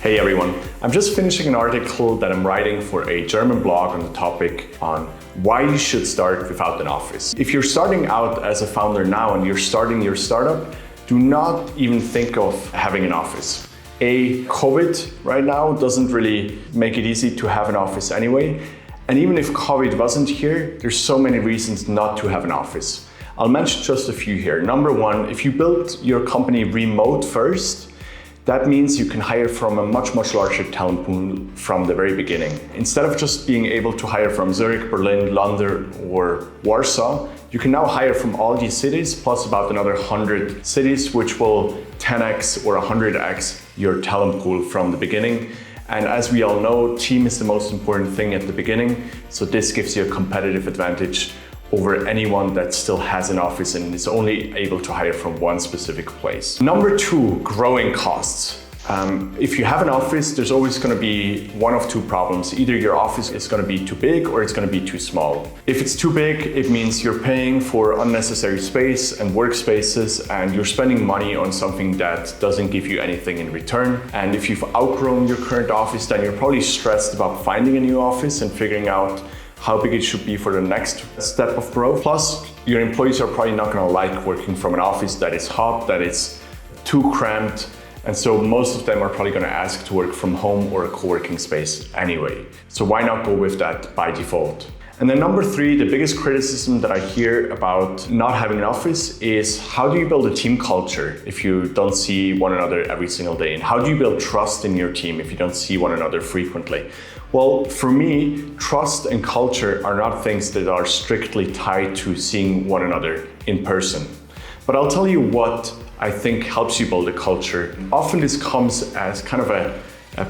Hey everyone, I'm just finishing an article that I'm writing for a German blog on the topic on why you should start without an office. If you're starting out as a founder now and you're starting your startup, do not even think of having an office. COVID right now doesn't really make it easy to have an office anyway. And even if COVID wasn't here, there's so many reasons not to have an office. I'll mention just a few here. Number one, if you build your company remote first, that means you can hire from a much larger talent pool from the very beginning. Instead of just being able to hire from Zurich, Berlin, London, or Warsaw, you can now hire from all these cities, plus about another 100 cities, which will 10x or 100x your talent pool from the beginning. And as we all know, team is the most important thing at the beginning. So this gives you a competitive advantage over anyone that still has an office and is only able to hire from one specific place. Number two, growing costs. If you have an office, there's always going to be one of two problems. Either your office is going to be too big or it's going to be too small. If it's too big, it means you're paying for unnecessary space and workspaces, and you're spending money on something that doesn't give you anything in return. And if you've outgrown your current office, then you're probably stressed about finding a new office and figuring out how big it should be for the next step of growth. Plus, your employees are probably not going to like working from an office that is hot, that is too cramped. And so most of them are probably going to ask to work from home or a co-working space anyway. So why not go with that by default? And then number three, the biggest criticism that I hear about not having an office is how do you build a team culture if you don't see one another every single day? And how do you build trust in your team if you don't see one another frequently? Well, for me, trust and culture are not things that are strictly tied to seeing one another in person. But I'll tell you what I think helps you build a culture. Often this comes as kind of a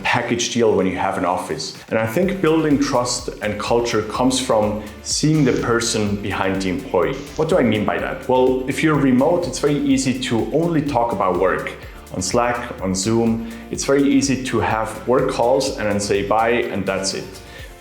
package deal when you have an office. And I think building trust and culture comes from seeing the person behind the employee. What do I mean by that? Well, if you're remote, it's very easy to only talk about work. On Slack, on Zoom, it's very easy to have work calls and then say bye and that's it.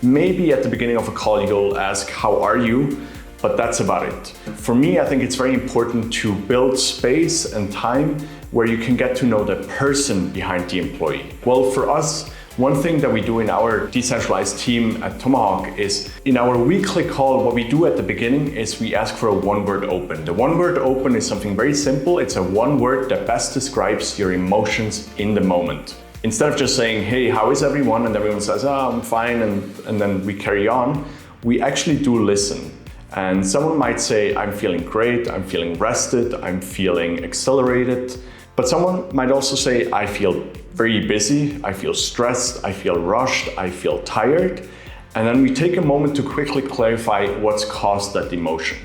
Maybe at the beginning of a call you'll ask, how are you? But that's about it. For me, I think it's very important to build space and time where you can get to know the person behind the employee. Well, for us, one thing that we do in our decentralized team at Tomahawk is in our weekly call, what we do at the beginning is we ask for a one-word open. The one-word open is something very simple. It's a one word that best describes your emotions in the moment. Instead of just saying, hey, how is everyone? And everyone says, I'm fine, and then we carry on. We actually do listen. And someone might say, I'm feeling great, I'm feeling rested, I'm feeling accelerated. But someone might also say, I feel very busy, I feel stressed, I feel rushed, I feel tired. And then we take a moment to quickly clarify what's caused that emotion.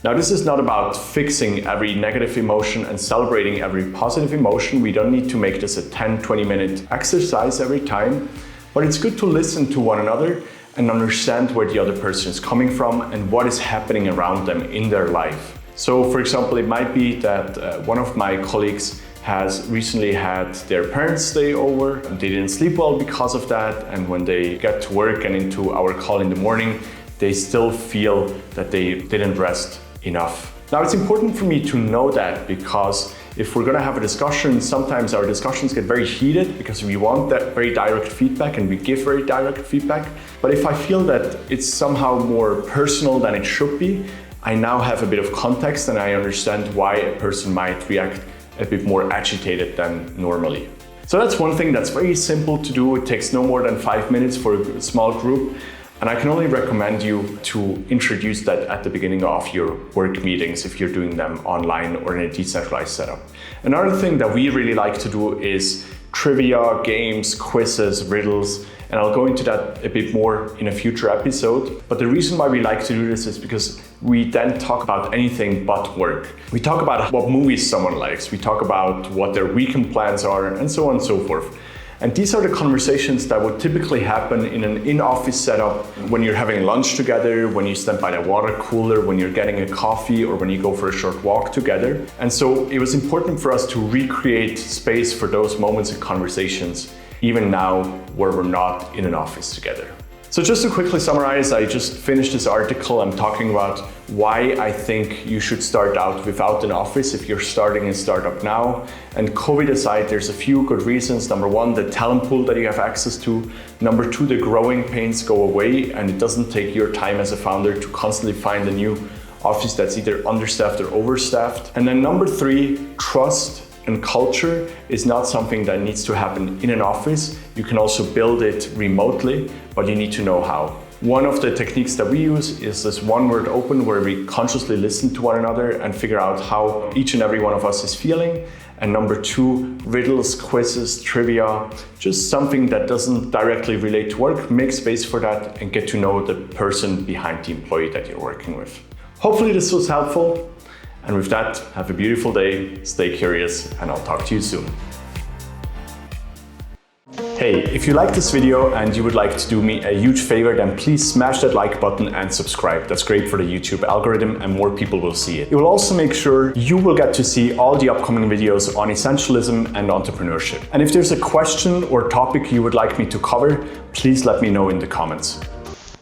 Now, this is not about fixing every negative emotion and celebrating every positive emotion. We don't need to make this a 10-20 minute exercise every time, but it's good to listen to one another and understand where the other person is coming from and what is happening around them in their life. So for example, it might be that one of my colleagues has recently had their parents stay over. They didn't sleep well because of that, and when they get to work and into our call in the morning, they still feel that they didn't rest enough. Now, it's important for me to know that, because if we're going to have a discussion, sometimes our discussions get very heated because we want that very direct feedback and we give very direct feedback. But if I feel that it's somehow more personal than it should be, I now have a bit of context and I understand why a person might react a bit more agitated than normally. So that's one thing that's very simple to do. It takes no more than 5 minutes for a small group. And I can only recommend you to introduce that at the beginning of your work meetings if you're doing them online or in a decentralized setup. Another thing that we really like to do is trivia, games, quizzes, riddles, and I'll go into that a bit more in a future episode. But the reason why we like to do this is because we then talk about anything but work. We talk about what movies someone likes, we talk about what their weekend plans are, and so on and so forth. And these are the conversations that would typically happen in an in-office setup when you're having lunch together, when you stand by the water cooler, when you're getting a coffee, or when you go for a short walk together. And so it was important for us to recreate space for those moments and conversations, even now where we're not in an office together. So just to quickly summarize, I just finished this article. I'm talking about why I think you should start out without an office if you're starting a startup now. And COVID aside, there's a few good reasons. Number one, the talent pool that you have access to. Number two, the growing pains go away and it doesn't take your time as a founder to constantly find a new office that's either understaffed or overstaffed. And then number three, trust and culture is not something that needs to happen in an office. You can also build it remotely, but you need to know how. One of the techniques that we use is this one word open, where we consciously listen to one another and figure out how each and every one of us is feeling. And number two, riddles, quizzes, trivia, just something that doesn't directly relate to work. Make space for that and get to know the person behind the employee that you're working with. Hopefully this was helpful. And with that, have a beautiful day, stay curious, and I'll talk to you soon. Hey, if you like this video and you would like to do me a huge favor, then please smash that like button and subscribe. That's great for the YouTube algorithm and more people will see it. It will also make sure you will get to see all the upcoming videos on essentialism and entrepreneurship. And if there's a question or topic you would like me to cover, please let me know in the comments.